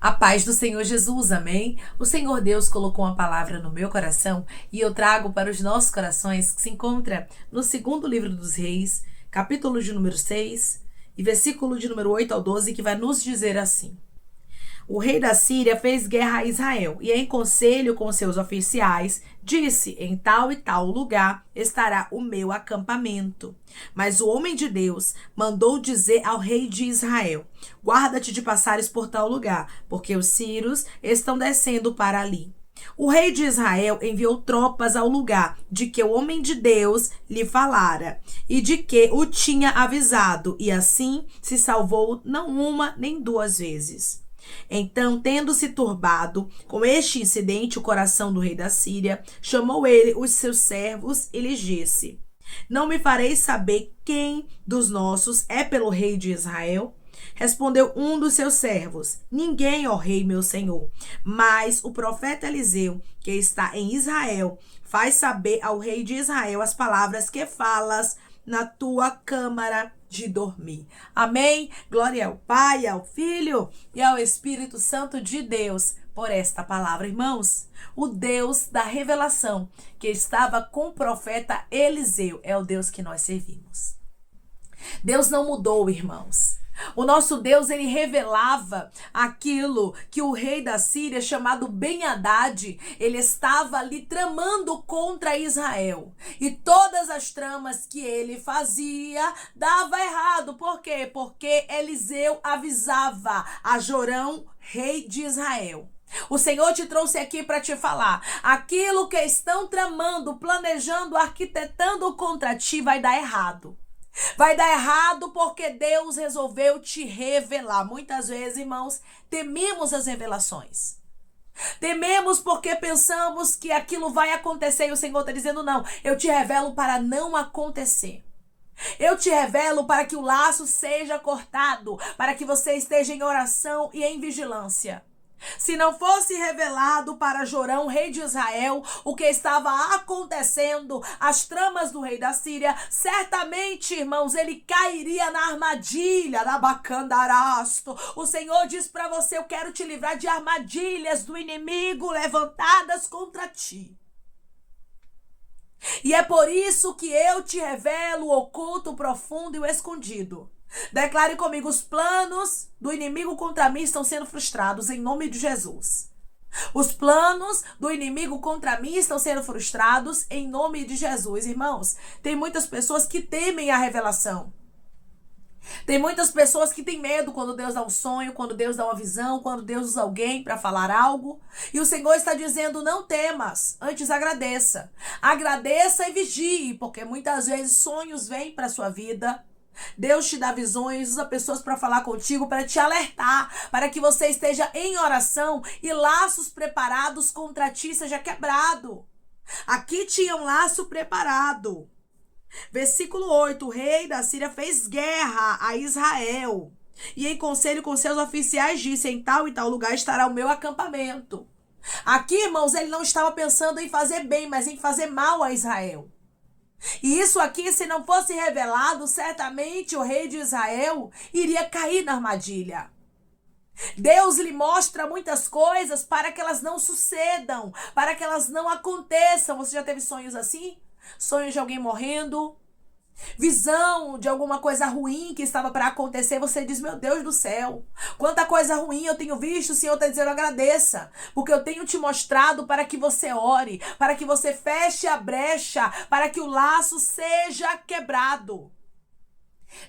A paz do Senhor Jesus, amém? O Senhor Deus colocou uma palavra no meu coração e eu trago para os nossos corações, que se encontra no segundo livro dos Reis, capítulo de número 6 e versículo de número 8 ao 12, que vai nos dizer assim: O rei da Síria fez guerra a Israel e, em conselho com seus oficiais, disse: em tal e tal lugar estará o meu acampamento. Mas o homem de Deus mandou dizer ao rei de Israel: guarda-te de passares por tal lugar, porque os sírios estão descendo para ali. O rei de Israel enviou tropas ao lugar de que o homem de Deus lhe falara e de que o tinha avisado, e assim se salvou não uma nem duas vezes. Então, tendo-se turbado com este incidente o coração do rei da Síria, chamou ele os seus servos e lhes disse: não me fareis saber quem dos nossos é pelo rei de Israel? Respondeu um dos seus servos: ninguém, ó rei, meu senhor. Mas o profeta Eliseu, que está em Israel, faz saber ao rei de Israel as palavras que falas na tua câmara de dormir. Amém? Glória ao Pai, ao Filho e ao Espírito Santo de Deus por esta palavra, irmãos. O Deus da revelação que estava com o profeta Eliseu é o Deus que nós servimos. Deus não mudou, irmãos. O nosso Deus, ele revelava aquilo que o rei da Síria, chamado Ben-Hadad, ele estava ali tramando contra Israel. E todas as tramas que ele fazia dava errado. Por quê? Porque Eliseu avisava a Jorão, rei de Israel: o Senhor te trouxe aqui para te falar: aquilo que estão tramando, planejando, arquitetando contra ti vai dar errado. Vai dar errado porque Deus resolveu te revelar. Muitas vezes, irmãos, tememos as revelações. Tememos porque pensamos que aquilo vai acontecer e o Senhor está dizendo: não, eu te revelo para não acontecer. Eu te revelo para que o laço seja cortado, para que você esteja em oração e em vigilância. Se não fosse revelado para Jorão, rei de Israel, o que estava acontecendo, as tramas do rei da Síria, certamente, irmãos, ele cairia na armadilha da Bacandarasto. O Senhor diz para você: eu quero te livrar de armadilhas do inimigo levantadas contra ti. E é por isso que eu te revelo o oculto, o profundo e o escondido. Declare comigo: os planos do inimigo contra mim estão sendo frustrados em nome de Jesus. Os planos do inimigo contra mim estão sendo frustrados em nome de Jesus. Irmãos, tem muitas pessoas que temem a revelação. Tem muitas pessoas que têm medo quando Deus dá um sonho, quando Deus dá uma visão, quando Deus usa alguém para falar algo. E o Senhor está dizendo: não temas, antes agradeça. Agradeça e vigie, porque muitas vezes sonhos vêm para a sua vida. Deus te dá visões, usa pessoas para falar contigo, para te alertar, para que você esteja em oração e laços preparados contra ti seja quebrado. Aqui tinha um laço preparado. Versículo 8, o rei da Síria fez guerra a Israel e, em conselho com seus oficiais, disse: em tal e tal lugar estará o meu acampamento. Aqui, irmãos, ele não estava pensando em fazer bem, mas em fazer mal a Israel. E isso aqui, se não fosse revelado, certamente o rei de Israel iria cair na armadilha. Deus lhe mostra muitas coisas para que elas não sucedam, para que elas não aconteçam. Você já teve sonhos assim? Sonhos de alguém morrendo? Visão de alguma coisa ruim que estava para acontecer? Você diz: meu Deus do céu, quanta coisa ruim eu tenho visto. O Senhor está dizendo: agradeça, porque eu tenho te mostrado para que você ore, para que você feche a brecha, para que o laço seja quebrado.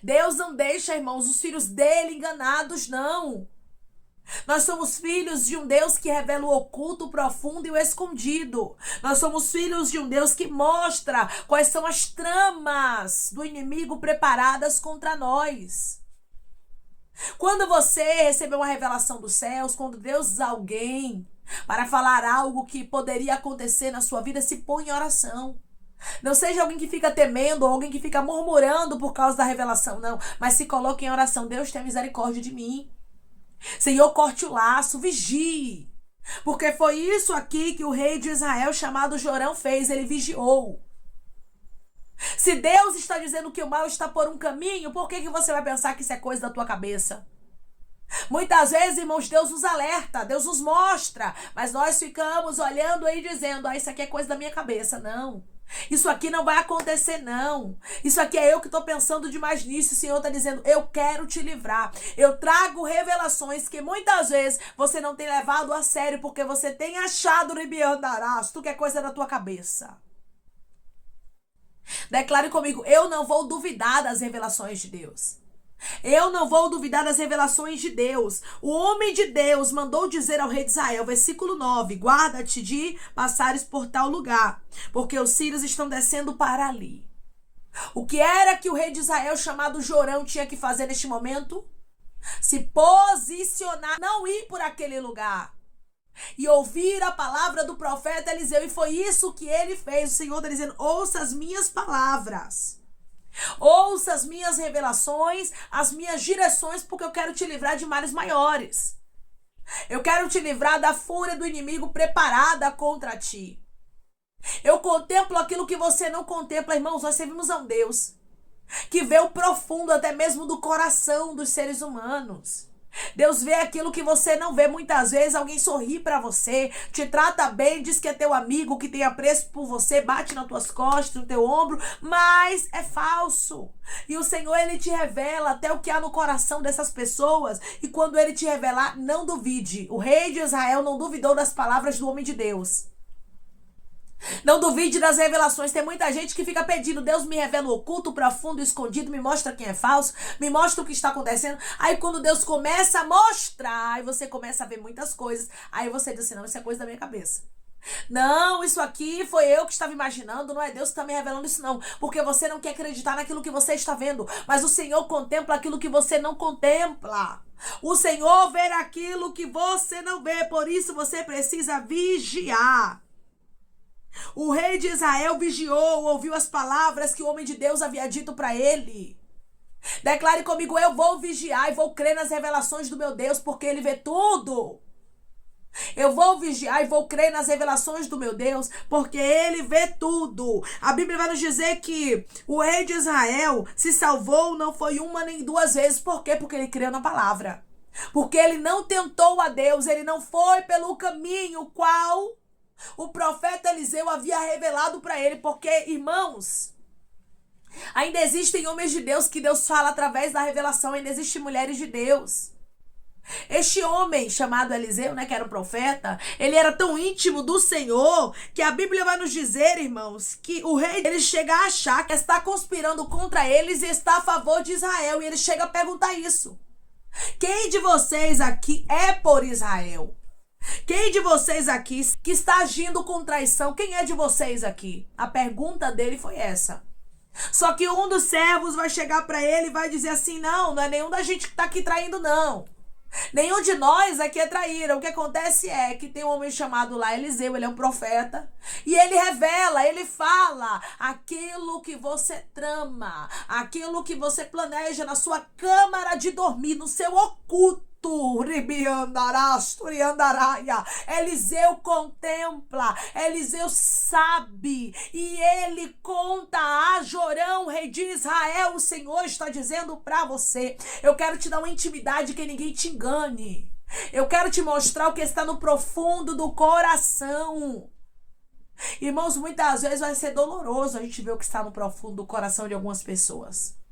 Deus não deixa, irmãos, os filhos dele enganados, não. Nós somos filhos de um Deus que revela o oculto, o profundo e o escondido. Nós somos filhos de um Deus que mostra quais são as tramas do inimigo preparadas contra nós. Quando você recebeu uma revelação dos céus, quando Deus usa alguém para falar algo que poderia acontecer na sua vida, se põe em oração. Não seja alguém que fica temendo ou alguém que fica murmurando por causa da revelação, não. Mas se coloque em oração: Deus, tenha misericórdia de mim. Senhor, corte o laço, vigie. Porque foi isso aqui que o rei de Israel, chamado Jorão, fez. Ele vigiou. Se Deus está dizendo que o mal está por um caminho, por que você vai pensar que isso é coisa da tua cabeça? Muitas vezes, irmãos, Deus nos alerta, Deus nos mostra, mas nós ficamos olhando aí dizendo, isso aqui é coisa da minha cabeça. Não. Isso aqui não vai acontecer, não. Isso aqui é eu que estou pensando demais nisso. O Senhor está dizendo, eu quero te livrar. Eu trago revelações que muitas vezes você não tem levado a sério, porque você tem achado tu que é coisa da tua cabeça. Declare comigo, eu não vou duvidar das revelações de Deus. Eu não vou duvidar das revelações de Deus. O homem de Deus mandou dizer ao rei de Israel, versículo 9, guarda-te de passares por tal lugar, porque os sírios estão descendo para ali. O que era que o rei de Israel, chamado Jorão, tinha que fazer neste momento? Se posicionar, não ir por aquele lugar. E ouvir a palavra do profeta Eliseu. E foi isso que ele fez. O Senhor está dizendo, ouça as minhas palavras. Ouça as minhas revelações, as minhas direções, porque eu quero te livrar de males maiores. Eu quero te livrar da fúria do inimigo preparada contra ti. Eu contemplo aquilo que você não contempla, irmãos. Nós servimos a um Deus que vê o profundo até mesmo do coração dos seres humanos. Deus vê aquilo que você não vê. Muitas vezes alguém sorri pra você, te trata bem, diz que é teu amigo, que tem apreço por você, bate nas tuas costas, no teu ombro, mas é falso. E o Senhor, Ele te revela até o que há no coração dessas pessoas. E quando Ele te revelar, não duvide. O rei de Israel não duvidou das palavras do homem de Deus. Não duvide das revelações. Tem muita gente que fica pedindo, Deus me revela o oculto, o profundo, o escondido, me mostra quem é falso, me mostra o que está acontecendo. Aí quando Deus começa a mostrar, aí você começa a ver muitas coisas, aí você diz assim, não, isso é coisa da minha cabeça. Não, isso aqui foi eu que estava imaginando, não é Deus que está me revelando isso não, porque você não quer acreditar naquilo que você está vendo, mas o Senhor contempla aquilo que você não contempla. O Senhor vê aquilo que você não vê, por isso você precisa vigiar. O rei de Israel vigiou, ouviu as palavras que o homem de Deus havia dito para ele. Declare comigo, eu vou vigiar e vou crer nas revelações do meu Deus, porque Ele vê tudo. Eu vou vigiar e vou crer nas revelações do meu Deus, porque Ele vê tudo. A Bíblia vai nos dizer que o rei de Israel se salvou, não foi uma nem duas vezes. Por quê? Porque ele creu na palavra. Porque ele não tentou a Deus, ele não foi pelo caminho qual o profeta Eliseu havia revelado para ele, porque, irmãos, ainda existem homens de Deus que Deus fala através da revelação, ainda existem mulheres de Deus. Este homem chamado Eliseu, que era um profeta, ele era tão íntimo do Senhor que a Bíblia vai nos dizer, irmãos, que o rei, ele chega a achar que está conspirando contra eles e está a favor de Israel, e ele chega a perguntar isso. Quem de vocês aqui é por Israel? Quem de vocês aqui que está agindo com traição? Quem é de vocês aqui? A pergunta dele foi essa. Só que um dos servos vai chegar para ele e vai dizer assim, não é nenhum da gente que está aqui traindo, não. Nenhum de nós aqui é traíra. O que acontece é que tem um homem chamado lá Eliseu, ele é um profeta, e ele revela, ele fala aquilo que você trama, aquilo que você planeja na sua câmara de dormir, no seu oculto. Eliseu contempla, Eliseu sabe, e ele conta a Jorão, rei de Israel. O Senhor está dizendo para você, eu quero te dar uma intimidade que ninguém te engane. Eu quero te mostrar o que está no profundo do coração. Irmãos, muitas vezes vai ser doloroso a gente ver o que está no profundo do coração de algumas pessoas.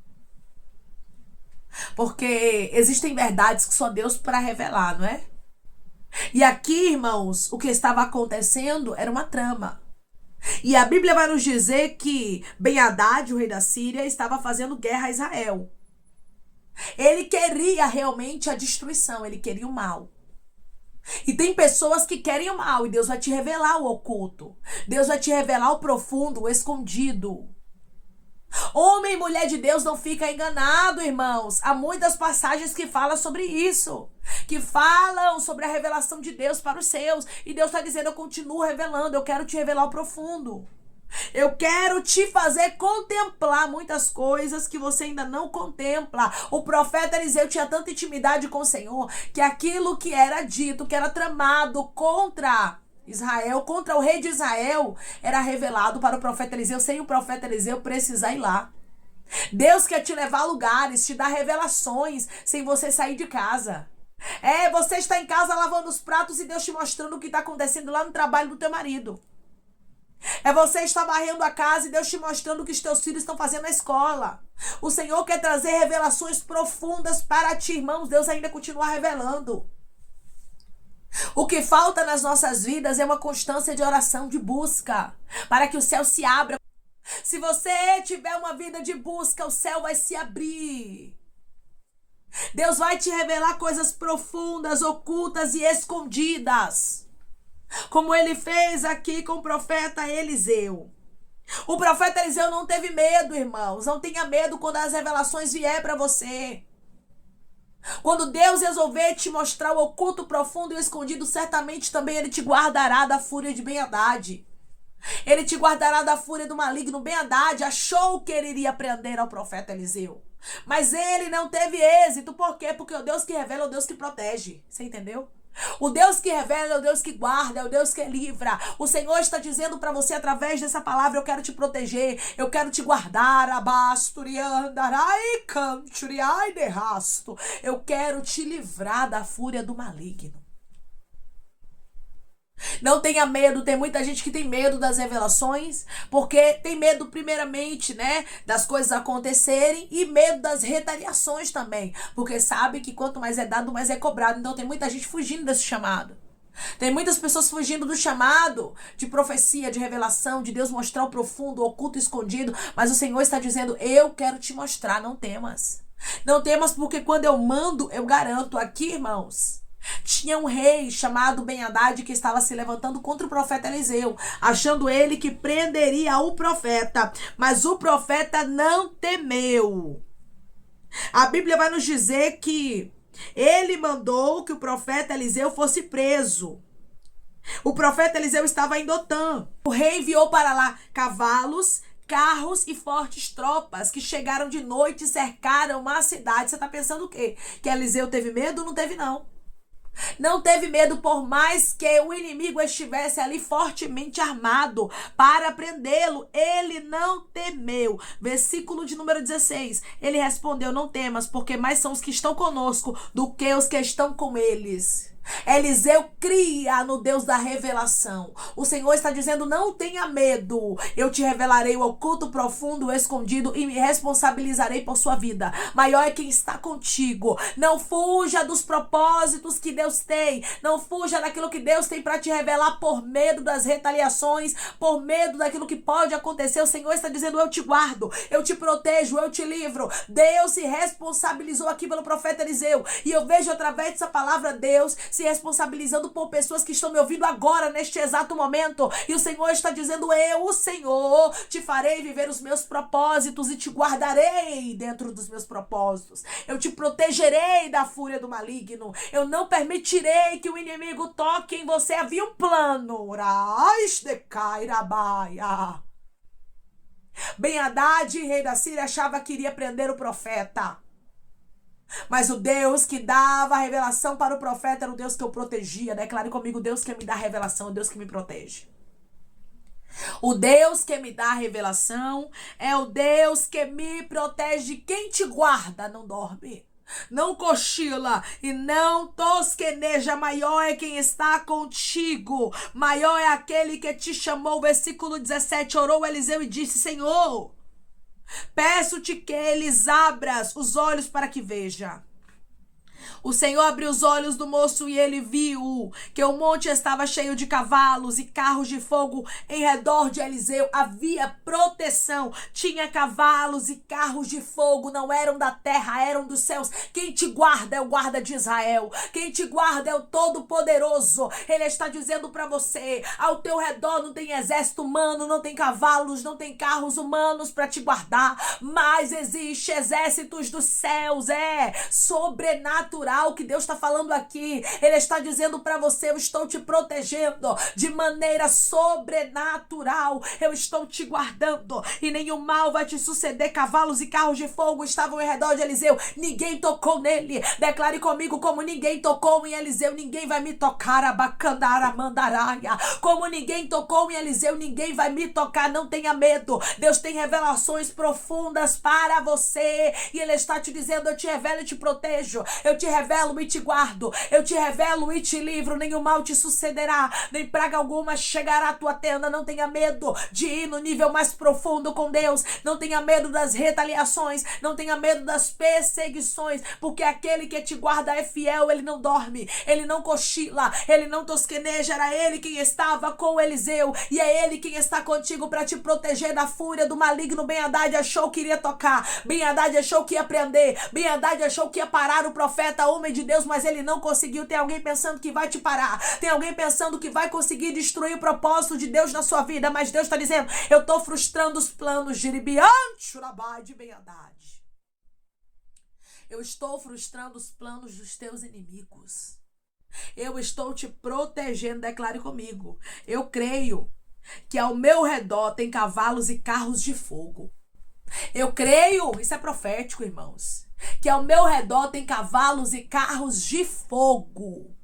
Porque existem verdades que só Deus para revelar, não é? E aqui, irmãos, o que estava acontecendo era uma trama. E a Bíblia vai nos dizer que Ben-Hadad, o rei da Síria, estava fazendo guerra a Israel. Ele queria realmente a destruição, ele queria o mal. E tem pessoas que querem o mal, e Deus vai te revelar o oculto. Deus vai te revelar o profundo, o escondido. Homem e mulher de Deus não fica enganado, irmãos. Há muitas passagens que falam sobre isso, que falam sobre a revelação de Deus para os seus. E Deus está dizendo, eu continuo revelando, eu quero te revelar o profundo. Eu quero te fazer contemplar muitas coisas que você ainda não contempla. O profeta Eliseu tinha tanta intimidade com o Senhor, que aquilo que era dito, que era tramado contra Israel, contra o rei de Israel, era revelado para o profeta Eliseu, sem o profeta Eliseu precisar ir lá. Deus quer te levar a lugares, te dar revelações, sem você sair de casa. Você está em casa lavando os pratos e Deus te mostrando o que está acontecendo lá no trabalho do teu marido. Você está varrendo a casa e Deus te mostrando o que os teus filhos estão fazendo na escola. O Senhor quer trazer revelações profundas para ti, irmãos. Deus ainda continua revelando. O que falta nas nossas vidas é uma constância de oração, de busca, para que o céu se abra. Se você tiver uma vida de busca, o céu vai se abrir. Deus vai te revelar coisas profundas, ocultas e escondidas. Como ele fez aqui com o profeta Eliseu. O profeta Eliseu não teve medo, irmãos. Não tenha medo quando as revelações vier para você. Quando Deus resolver te mostrar o oculto, profundo e o escondido, certamente também ele te guardará da fúria de Ben-Hadad. Ele te guardará da fúria do maligno. Ben-Hadad achou que ele iria prender ao profeta Eliseu. Mas ele não teve êxito. Por quê? Porque o Deus que revela é o Deus que protege. Você entendeu? O Deus que revela é o Deus que guarda, é o Deus que livra. O Senhor está dizendo para você através dessa palavra: eu quero te proteger, eu quero te guardar. Eu quero te livrar da fúria do maligno. Não tenha medo. Tem muita gente que tem medo das revelações, porque tem medo primeiramente, das coisas acontecerem, e medo das retaliações também, porque sabe que quanto mais é dado, mais é cobrado. Então tem muita gente fugindo desse chamado. Tem muitas pessoas fugindo do chamado de profecia, de revelação, de Deus mostrar o profundo, o oculto, o escondido. Mas o Senhor está dizendo: eu quero te mostrar, não temas. Não temas, porque quando eu mando, eu garanto. Aqui, irmãos, tinha um rei chamado Ben-Hadad que estava se levantando contra o profeta Eliseu, achando ele que prenderia o profeta. Mas o profeta não temeu. A Bíblia vai nos dizer que ele mandou que o profeta Eliseu fosse preso. O profeta Eliseu estava em Dotã. O rei enviou para lá cavalos, carros e fortes tropas que chegaram de noite e cercaram uma cidade. Você está pensando o quê? Que Eliseu teve medo? Não teve, não. Não teve medo, por mais que o inimigo estivesse ali fortemente armado para prendê-lo. Ele não temeu. Versículo de número 16. Ele respondeu: não temas, porque mais são os que estão conosco do que os que estão com eles. Eliseu cria no Deus da revelação. O Senhor está dizendo: não tenha medo. Eu te revelarei o oculto, profundo, o escondido, e me responsabilizarei por sua vida. Maior é quem está contigo. Não fuja dos propósitos que Deus tem. Não fuja daquilo que Deus tem para te revelar por medo das retaliações, por medo daquilo que pode acontecer. O Senhor está dizendo: eu te guardo, eu te protejo, eu te livro. Deus se responsabilizou aqui pelo profeta Eliseu. E eu vejo através dessa palavra Deus se responsabilizando por pessoas que estão me ouvindo agora, neste exato momento. E o Senhor está dizendo: eu, o Senhor, te farei viver os meus propósitos e te guardarei dentro dos meus propósitos. Eu te protegerei da fúria do maligno. Eu não permitirei que o inimigo toque em você. Havia um plano. Ben-Hadad, rei da Síria, achava que iria prender o profeta. Mas o Deus que dava a revelação para o profeta era o Deus que eu protegia. Declare comigo: Deus que me dá a revelação, o Deus que me protege. O Deus que me dá a revelação é o Deus que me protege. Quem te guarda não dorme, não cochila e não tosqueneja. Maior é quem está contigo, maior é aquele que te chamou. Versículo 17. Orou Eliseu e disse: Senhor, peço-te que eles abras os olhos para que veja. O Senhor abriu os olhos do moço e ele viu que o monte estava cheio de cavalos e carros de fogo em redor de Eliseu. Havia proteção, tinha cavalos e carros de fogo, não eram da terra, eram dos céus. Quem te guarda é o guarda de Israel, quem te guarda é o Todo-Poderoso. Ele está dizendo para você: ao teu redor não tem exército humano, não tem cavalos, não tem carros humanos para te guardar, mas existe exércitos dos céus, sobrenatural que Deus está falando aqui. Ele está dizendo para você: eu estou te protegendo de maneira sobrenatural, eu estou te guardando e nenhum mal vai te suceder. Cavalos e carros de fogo estavam em redor de Eliseu, ninguém tocou nele. Declare comigo: como ninguém tocou em Eliseu, ninguém vai me tocar. Abacandara mandaraia. Como ninguém tocou em Eliseu, ninguém vai me tocar. Não tenha medo, Deus tem revelações profundas para você e Ele está te dizendo: eu te revelo e te protejo, eu te te revelo e te guardo, eu te revelo e te livro, nenhum mal te sucederá, nem praga alguma chegará à tua tenda. Não tenha medo de ir no nível mais profundo com Deus, não tenha medo das retaliações, não tenha medo das perseguições, porque aquele que te guarda é fiel, ele não dorme, ele não cochila, ele não tosqueneja. Era ele quem estava com Eliseu, e é ele quem está contigo para te proteger da fúria do maligno. Ben-Hadad achou que iria tocar, Ben-Hadad achou que ia prender, Ben-Hadad achou que ia parar o profeta, homem de Deus, mas ele não conseguiu. Tem alguém pensando que vai te parar, tem alguém pensando que vai conseguir destruir o propósito de Deus na sua vida, mas Deus está dizendo: eu estou frustrando os planos de de Ben-Hadad. Eu estou frustrando os planos dos teus inimigos. Eu estou te protegendo. Declare comigo: eu creio que ao meu redor tem cavalos e carros de fogo. Eu creio, isso é profético, irmãos, que ao meu redor tem cavalos e carros de fogo.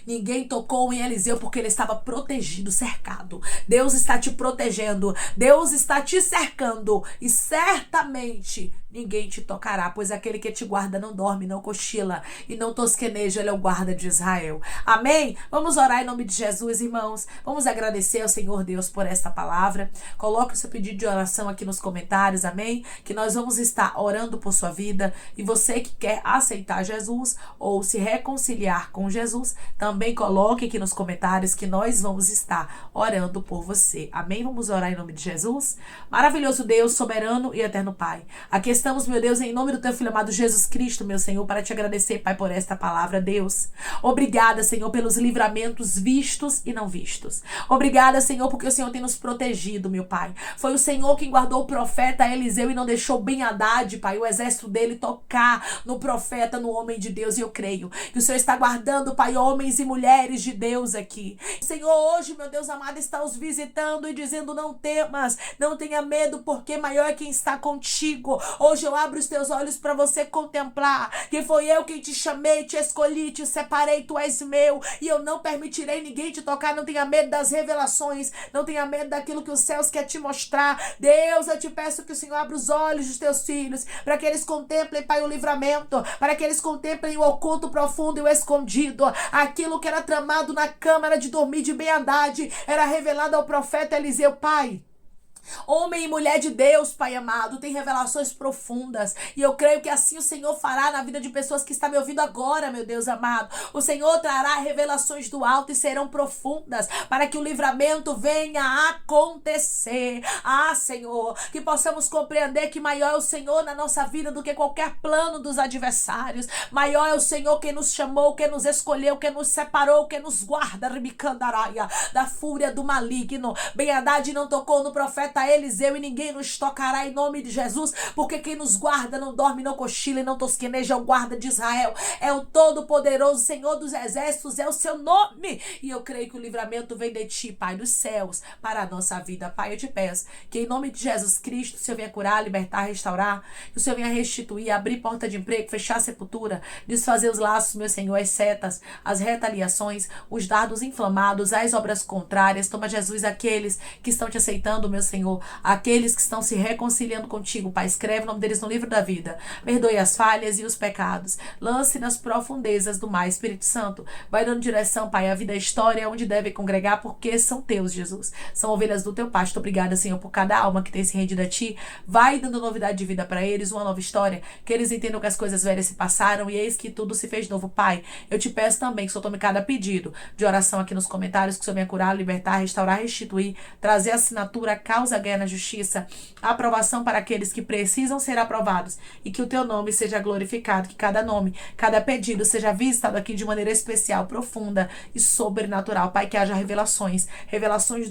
Ninguém tocou em Eliseu porque ele estava protegido, cercado. Deus está te protegendo, Deus está te cercando, e certamente ninguém te tocará, pois aquele que te guarda não dorme, não cochila e não tosqueneja. Ele é o guarda de Israel. Amém? Vamos orar em nome de Jesus, irmãos. Vamos agradecer ao Senhor Deus por esta palavra. Coloque o seu pedido de oração aqui nos comentários, amém? Que nós vamos estar orando por sua vida. E você que quer aceitar Jesus ou se reconciliar com Jesus, também coloque aqui nos comentários que nós vamos estar orando por você. Amém? Vamos orar em nome de Jesus. Maravilhoso Deus, soberano e eterno Pai, aqui estamos, meu Deus, em nome do teu Filho amado Jesus Cristo, meu Senhor, para te agradecer, Pai, por esta palavra, Deus. Obrigada, Senhor, pelos livramentos vistos e não vistos. Obrigada, Senhor, porque o Senhor tem nos protegido, meu Pai. Foi o Senhor quem guardou o profeta Eliseu e não deixou Ben-Hadad, Pai, o exército dele tocar no profeta, no homem de Deus. E eu creio que o Senhor está guardando, Pai, homens e mulheres de Deus aqui. O Senhor hoje, meu Deus amado, está os visitando e dizendo: não temas, não tenha medo, porque maior é quem está contigo. Hoje eu abro os teus olhos para você contemplar que foi eu quem te chamei, te escolhi, te separei, tu és meu, e eu não permitirei ninguém te tocar. Não tenha medo das revelações, não tenha medo daquilo que os céus quer te mostrar. Deus, eu te peço que o Senhor abra os olhos dos teus filhos, para que eles contemplem, Pai, o livramento, para que eles contemplem o oculto, profundo e o escondido. Aquilo que era tramado na câmara de dormir de Ben-Hadad era revelado ao profeta Eliseu. Pai, homem e mulher de Deus, Pai amado, tem revelações profundas, e eu creio que assim o Senhor fará na vida de pessoas que estão me ouvindo agora, meu Deus amado. O Senhor trará revelações do alto e serão profundas, para que o livramento venha a acontecer. Senhor, que possamos compreender que maior é o Senhor na nossa vida do que qualquer plano dos adversários. Maior é o Senhor quem nos chamou, quem nos escolheu, quem nos separou, quem nos guarda da fúria do maligno. Ben-Hadad não tocou no profeta Eliseu e ninguém nos tocará em nome de Jesus, porque quem nos guarda não dorme, não cochila e não tosqueneja. É o guarda de Israel, é o todo-poderoso Senhor dos exércitos, é o seu nome. E eu creio que o livramento vem de ti, Pai dos céus, para a nossa vida. Pai, eu te peço que em nome de Jesus Cristo o Senhor venha curar, libertar, restaurar, que o Senhor venha restituir, abrir porta de emprego, fechar a sepultura, desfazer os laços, meu Senhor, as setas, as retaliações, os dardos inflamados, as obras contrárias. Toma, Jesus, aqueles que estão te aceitando, meu Senhor, aqueles que estão se reconciliando contigo, Pai, escreve o nome deles no livro da vida. Perdoe as falhas e os pecados. Lance nas profundezas do mar. Espírito Santo, vai dando direção, Pai, a vida, a história, onde deve congregar, porque são teus, Jesus. São ovelhas do teu pasto. Obrigada, Senhor, por cada alma que tem se rendido a ti. Vai dando novidade de vida para eles, uma nova história, que eles entendam que as coisas velhas se passaram e eis que tudo se fez novo, Pai. Eu te peço também que o Senhor tome cada pedido de oração aqui nos comentários, que o Senhor venha curar, libertar, restaurar, restituir, trazer assinatura, causa ganha na justiça, aprovação para aqueles que precisam ser aprovados, e que o teu nome seja glorificado, que cada nome, cada pedido seja visitado aqui de maneira especial, profunda e sobrenatural. Pai, que haja revelações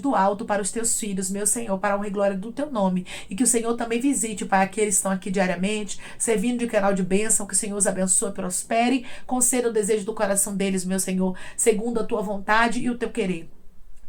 do alto para os teus filhos, meu Senhor, para a honra e glória do teu nome, e que o Senhor também visite, Pai, aqueles que estão aqui diariamente, servindo de canal de bênção, que o Senhor os abençoe, prospere, conceda o desejo do coração deles, meu Senhor, segundo a tua vontade e o teu querer.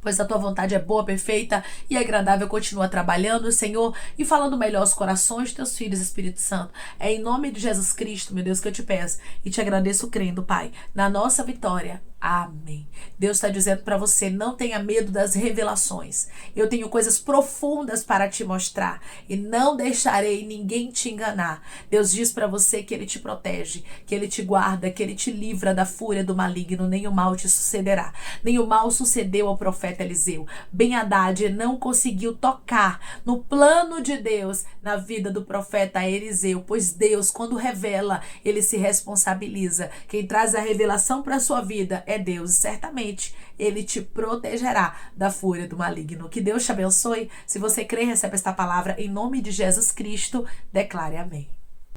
Pois a tua vontade é boa, perfeita e agradável. Continua trabalhando, Senhor, e falando melhor aos corações de teus filhos, Espírito Santo. É em nome de Jesus Cristo, meu Deus, que eu te peço e te agradeço crendo, Pai, na nossa vitória. Amém. Deus está dizendo para você, não tenha medo das revelações. Eu tenho coisas profundas para te mostrar e não deixarei ninguém te enganar. Deus diz para você que Ele te protege, que Ele te guarda, que Ele te livra da fúria do maligno. Nem o mal te sucederá. Nem o mal sucedeu ao profeta Eliseu. Ben-Hadad não conseguiu tocar no plano de Deus na vida do profeta Eliseu, pois Deus, quando revela, Ele se responsabiliza. Quem traz a revelação para a sua vida é Deus, e certamente Ele te protegerá da fúria do maligno. Que Deus te abençoe. Se você crê, recebe esta palavra em nome de Jesus Cristo. Declare amém.